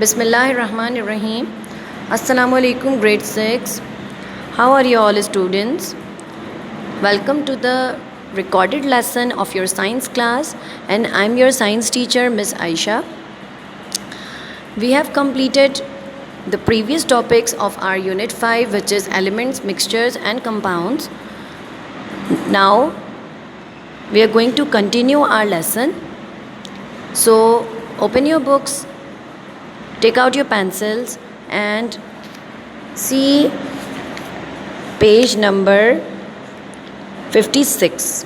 Bismillahirrahmanirrahim. Assalamu alaikum, grade 6. How are you all students? Welcome to the recorded lesson of your science class, and I'm your science teacher, Miss Aisha. We have completed the previous topics of our unit 5, which is elements, mixtures and compounds. Now we are going to continue our lesson. So open your books, take out your pencils and see page number 56.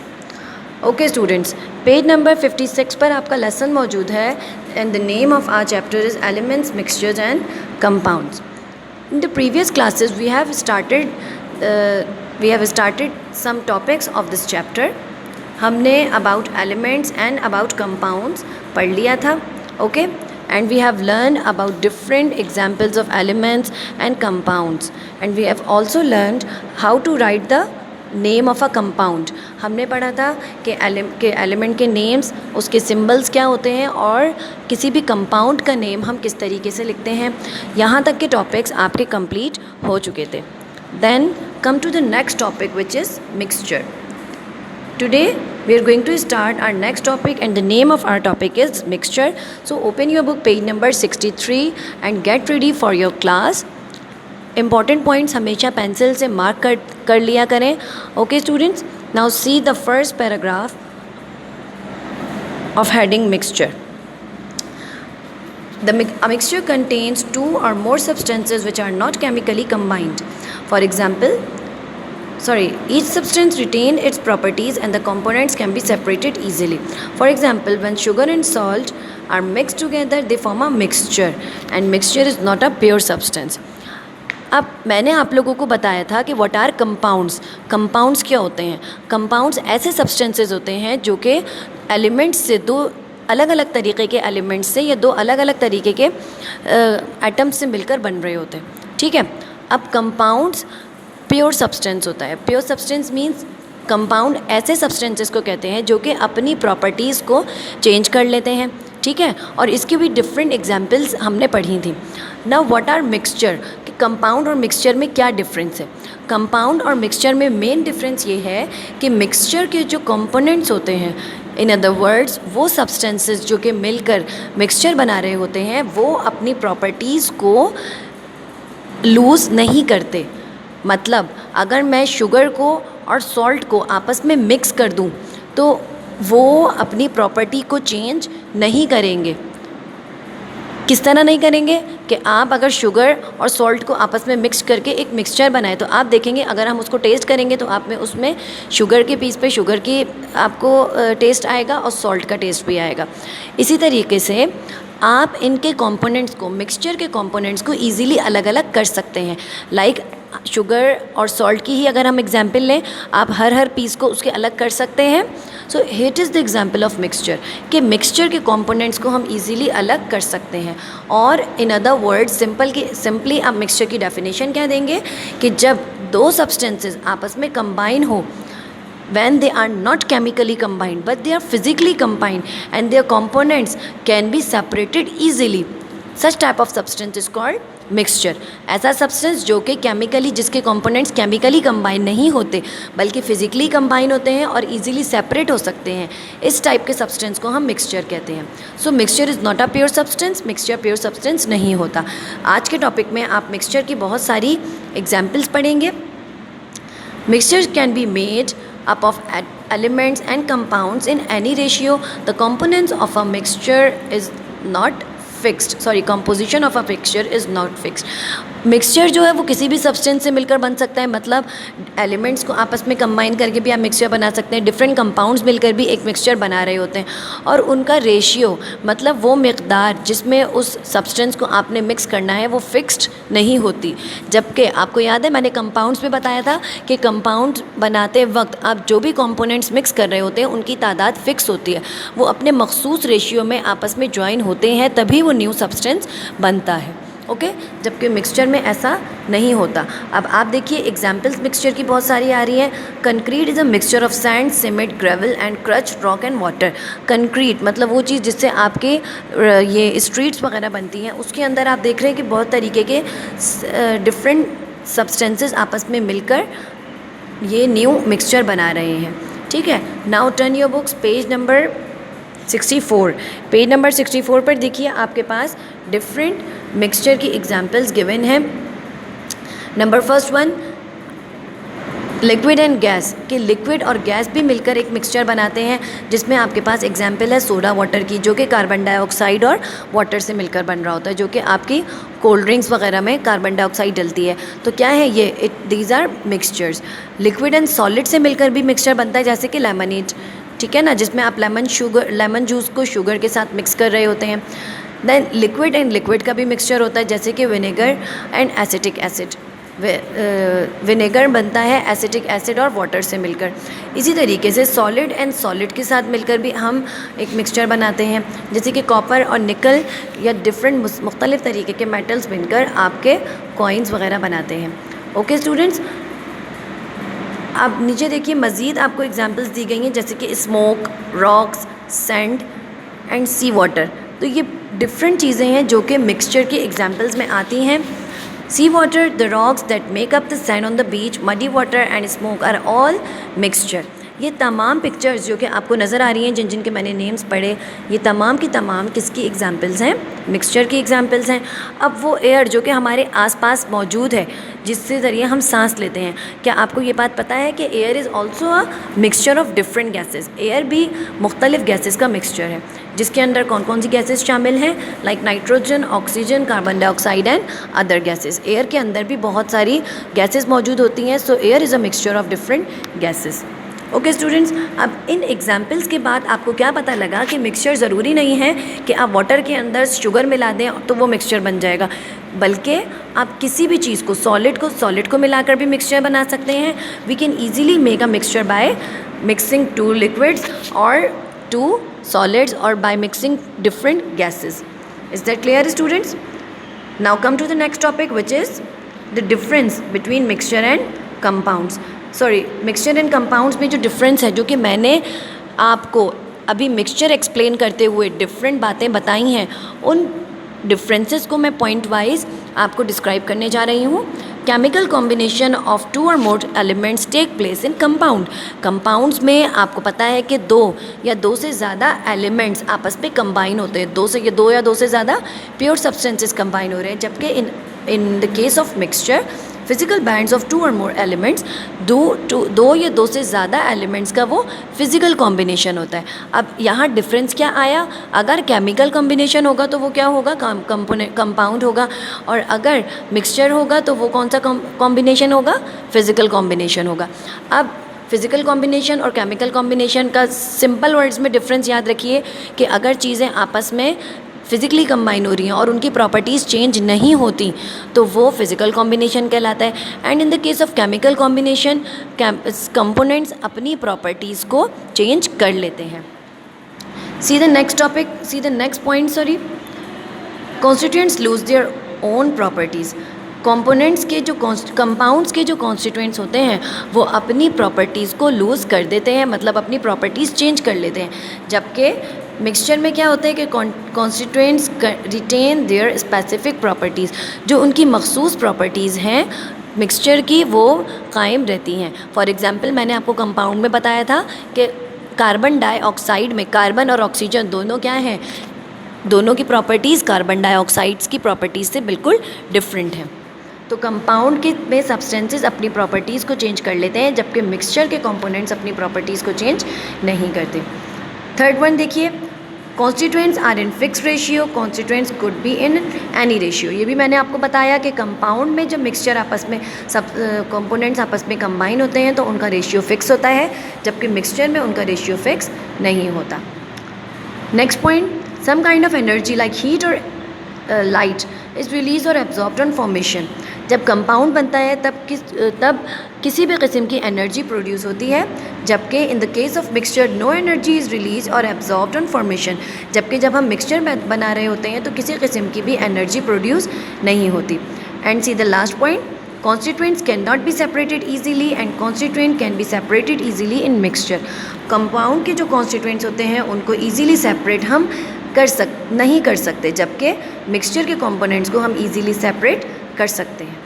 Okay students, page number 56 पर आपका lesson मौजूद है and the name of our chapter is elements, mixtures and compounds. In the previous classes we have started some topics of this chapter. हमने about elements and about compounds पढ़ लिया था. Okay, and we have learned about different examples of elements and compounds, and we have also learned how to write the name of a compound. हमने पढ़ा था कि element के names, उसके symbols क्या होते हैं और किसी भी कंपाउंड का नेम हम किस तरीके से लिखते हैं. यहाँ तक के टॉपिक्स आपके कंप्लीट हो चुके थे. Then come to the next topic which is mixture. Today we are going to start our next topic and the name of our topic is mixture. So open your book page number 63 and get ready for your class. Important points हमेशा pencil से mark कर लिया करें. Okay students, now see the first paragraph of heading mixture. A mixture contains two or more substances which are not chemically combined. For example, each substance retains its properties and the components can be separated easily. For example, when sugar and salt are mixed together, they form a mixture, and mixture is not a pure substance. अब मैंने आप लोगों को बताया था कि what are compounds. Compounds क्या होते हैं? कंपाउंड्स ऐसे सब्सटेंसेस होते हैं जो कि एलिमेंट्स से, दो अलग अलग तरीके के एलिमेंट्स से या दो अलग अलग तरीके के एटम्स से मिलकर बन रहे होते हैं. ठीक है. अब कंपाउंड्स प्योर सब्सटेंस होता है. प्योर सब्सटेंस मीन्स कंपाउंड ऐसे सब्सटेंसेस को कहते हैं जो कि अपनी प्रॉपर्टीज़ को चेंज कर लेते हैं. ठीक है. और इसकी भी डिफरेंट एग्जांपल्स हमने पढ़ी थी. नाउ व्हाट आर मिक्सचर, कि कंपाउंड और मिक्सचर में क्या डिफरेंस है. कंपाउंड और मिक्सचर में मेन डिफरेंस ये है कि मिक्सचर के जो कंपोनेंट्स होते हैं, इन अदर वर्ड्स वो सब्सटेंसेस जो कि मिलकर मिक्सचर बना रहे होते हैं, वो अपनी प्रॉपर्टीज़ को लूज़ नहीं करते. मतलब अगर मैं शुगर को और सॉल्ट को आपस में मिक्स कर दूं तो वो अपनी प्रॉपर्टी को चेंज नहीं करेंगे. किस तरह नहीं करेंगे कि आप अगर शुगर और सॉल्ट को आपस में मिक्स करके एक मिक्सचर बनाए तो आप देखेंगे अगर हम उसको टेस्ट करेंगे तो आप में उसमें शुगर के पीस पे शुगर की आपको टेस्ट आएगा और सॉल्ट का टेस्ट भी आएगा. इसी तरीके से आप इनके कंपोनेंट्स को, मिक्सचर के कंपोनेंट्स को ईज़िली अलग अलग कर सकते हैं. लाइक शुगर और सॉल्ट की ही अगर हम एग्जांपल लें, आप हर पीस को उसके अलग कर सकते हैं. सो hit is the example of mixture, कि मिक्सचर के कंपोनेंट्स को हम इजीली अलग कर सकते हैं. और इन अदर वर्ड्स सिंपली आप मिक्सचर की डेफिनेशन क्या देंगे कि जब दो सब्सटेंसेस आपस में कंबाइन हो, when they are not chemically combined but they are physically combined and their components can be separated easily, such type of substance is called mixture. ऐसा सब्सटेंस जो कि केमिकली, जिसके कंपोनेंट्स केमिकली कंबाइन नहीं होते बल्कि physically combine होते हैं और इजीली सेपरेट हो सकते हैं, इस टाइप के सब्सटेंस को हम मिक्सचर कहते हैं. So mixture is not a pure substance. Mixture pure substance नहीं होता. आज के टॉपिक में आप मिक्सचर की बहुत सारी एग्जाम्पल्स पढ़ेंगे. Mixture can be made up of elements and compounds in any ratio. The components of a mixture is not fixed. Composition of a mixture is not fixed. Mixture जो है वो किसी भी सब्सटेंस से मिलकर बन सकता है. मतलब एलिमेंट्स को आपस में कंबाइन करके भी आप मिक्सचर बना सकते हैं. डिफरेंट कंपाउंड्स मिलकर भी एक मिक्सचर बना रहे होते हैं. और उनका रेशियो, मतलब वो मिकदार जिसमें उस सब्सटेंस को आपने मिक्स करना है, वो फिक्स्ड नहीं होती. जबकि आपको याद है मैंने कंपाउंड्स में बताया था कि कंपाउंड बनाते वक्त आप जो भी कंपोनेंट्स मिक्स कर रहे होते हैं उनकी तादाद फिक्स होती है. वो अपने मखसूस रेशियो में आपस में ज्वाइन होते हैं, तभी वो न्यू सब्सटेंस बनता है. ओके, जबकि मिक्सचर में ऐसा नहीं होता। अब आप देखिए एग्जाम्पल्स मिक्सचर की बहुत सारी आ रही हैं। Concrete is a mixture of sand, cement, gravel and crush rock and water. Concrete मतलब वो चीज़ जिससे आपके ये स्ट्रीट्स वगैरह बनती हैं, उसके अंदर आप देख रहे हैं कि बहुत तरीके के डिफरेंट सब्सटेंसेस आपस में मिलकर ये न्यू मिक्सचर बना रहे हैं। ठीक है, now turn your books page number 64। Page number 64 पर देखिए आपके पास डिफरेंट मिक्सचर की एग्जांपल्स गिवन हैं। Number first one, liquid and gas, कि लिक्विड और गैस भी मिलकर एक मिक्सचर बनाते हैं, जिसमें आपके पास एग्जांपल है सोडा वाटर की, जो कि कार्बन डाइऑक्साइड और वाटर से मिलकर बन रहा होता है, जो कि आपकी कोल्ड ड्रिंक्स वगैरह में कार्बन डाइऑक्साइड डलती है। तो क्या है ये, these are mixtures. Liquid and solid से मिलकर भी मिक्सचर बनता है, जैसे कि लेमनेड, ठीक है ना, जिसमें आप लेमन जूस को शुगर के साथ मिक्स कर रहे होते हैं। देन लिक्विड एंड लिक्विड का भी मिक्सचर होता है, जैसे कि vinegar and acetic acid. Vinegar बनता है एसिटिक एसिड और वाटर से मिलकर। इसी तरीके से सॉलिड एंड सॉलिड के साथ मिलकर भी हम एक मिक्सचर बनाते हैं, जैसे कि कॉपर और निकल या डिफरेंट मुख्तलिफ तरीके के मेटल्स मिलकर आपके कॉइन्स वगैरह बनाते हैं। ओके स्टूडेंट्स, अब नीचे देखिए मज़ीद आपको एग्जांपल्स दी गई हैं, जैसे कि smoke, rocks, sand and sea water. तो ये डिफरेंट चीज़ें हैं जो कि मिक्सचर के एग्जांपल्स में आती हैं। Sea water, the rocks that make up the sand on the beach, muddy water and smoke are all mixture. ये तमाम पिक्चर्स जो कि आपको नज़र आ रही हैं, जिन जिन के मैंने नेम्स पढ़े, ये तमाम की तमाम किसकी एग्जांपल्स हैं, मिक्सचर की एग्जांपल्स हैं। अब वो एयर जो कि हमारे आसपास मौजूद है, जिससे ज़रिए हम सांस लेते हैं, क्या आपको ये बात पता है कि air is also a mixture of different gases. Air भी मुख्तलिफ गैसेस का मिक्सचर है, जिसके अंदर कौन कौन सी गैसेस शामिल हैं, like nitrogen, oxygen, carbon dioxide and other gases. Air के अंदर भी बहुत सारी गैसेस मौजूद होती हैं, सो air is a mixture of different gases. Okay students, अब इन एग्जाम्पल्स के बाद आपको क्या पता लगा कि मिक्सचर ज़रूरी नहीं है कि आप वाटर के अंदर शुगर मिला दें तो वो मिक्सचर बन जाएगा, बल्कि आप किसी भी चीज़ को सॉलिड को मिलाकर भी मिक्सचर बना सकते हैं। We can easily make a mixture by mixing 2 liquids और 2 solids or by mixing different gases. Is that clear students? Now come to the next topic, which is the difference between mixture and compounds. Mixture and compounds में जो difference है, जो कि मैंने आपको अभी mixture explain करते हुए डिफरेंट बातें बताई हैं, उन डिफरेंसेस को मैं पॉइंट वाइज आपको डिस्क्राइब करने जा रही हूँ। केमिकल कॉम्बिनेशन ऑफ 2 और more elements take place in compound. Compounds में आपको पता है कि 2 या 2 से ज़्यादा एलिमेंट्स आपस में कंबाइन होते हैं, 2 या 2 से ज़्यादा प्योर सब्सटेंसेस कंबाइन हो रहे हैं, जबकि in the case of mixture physical bands of 2 और मोर एलिमेंट्स, 2 या 2 से ज़्यादा एलिमेंट्स का वो फिजिकल कॉम्बिनेशन होता है। अब यहाँ डिफरेंस क्या आया, अगर केमिकल कॉम्बिनेशन होगा तो वो क्या होगा, कंपाउंड होगा, और अगर मिक्सचर होगा तो वो कौन सा कॉम्बिनेशन होगा, फिजिकल कॉम्बिनेशन होगा। अब फिजिकल कॉम्बिनेशन और केमिकल कॉम्बिनेशन का सिंपल वर्ड्स में डिफरेंस याद रखिए कि अगर चीज़ें आपस में फिज़िकली कंबाइन हो रही हैं और उनकी प्रॉपर्टीज़ चेंज नहीं होती तो वो फिज़िकल कॉम्बिनेशन कहलाता है। And in the case of chemical combination, components अपनी प्रॉपर्टीज़ को चेंज कर लेते हैं। See the next point, constituents lose their own properties. Components के जो कंपाउंड्स के जो कॉन्स्टिट्यूएंट्स होते हैं वो अपनी प्रॉपर्टीज़ को लूज़ कर देते हैं, मतलब अपनी प्रॉपर्टीज़ चेंज कर लेते हैं, जबकि मिक्सचर में क्या होता है कि constituents retain their specific properties, जो उनकी मखसूस प्रॉपर्टीज़ हैं मिक्सचर की वो कायम रहती हैं। फॉर एग्ज़ाम्पल मैंने आपको कंपाउंड में बताया था कि कार्बन डाइऑक्साइड में कार्बन और ऑक्सीजन दोनों क्या हैं, दोनों की प्रॉपर्टीज़ कार्बन डाइऑक्साइड्स की प्रॉपर्टीज़ से बिल्कुल डिफरेंट हैं। तो कंपाउंड के में सब्सटेंसेस अपनी प्रॉपर्टीज़ को चेंज कर लेते हैं, जबकि मिक्सचर के कंपोनेंट्स अपनी प्रॉपर्टीज़ को चेंज नहीं करते। थर्ड वन देखिए, constituents are in fix ratio, constituents could be in any ratio. ये भी मैंने आपको बताया कि कंपाउंड में जब मिक्सचर आपस में सब कंपोनेंट्स आपस में कंबाइन होते हैं तो उनका रेशियो फिक्स होता है, जबकि मिक्सचर में उनका रेशियो फिक्स नहीं होता। Next point, some kind of energy like heat और लाइट इज़ रिलीज और एब्जॉर्ब्ड ऑन फॉर्मेशन। जब कंपाउंड बनता है तब किसी भी किस्म की एनर्जी प्रोड्यूस होती है, जबकि in the case of mixture no energy is release और एब्जॉर्ब्ड ऑन फॉर्मेशन, जबकि जब हम मिक्सचर बना रहे होते हैं तो किसी किस्म की भी एनर्जी प्रोड्यूस नहीं होती। And see the last point, constituents cannot be separated easily and constituent can be separated easily in mixture। Compound के जो constituents होते हैं उनको easily separate हम नहीं कर सकते, जबकि मिक्सचर के कंपोनेंट्स को हम easily separate कर सकते हैं।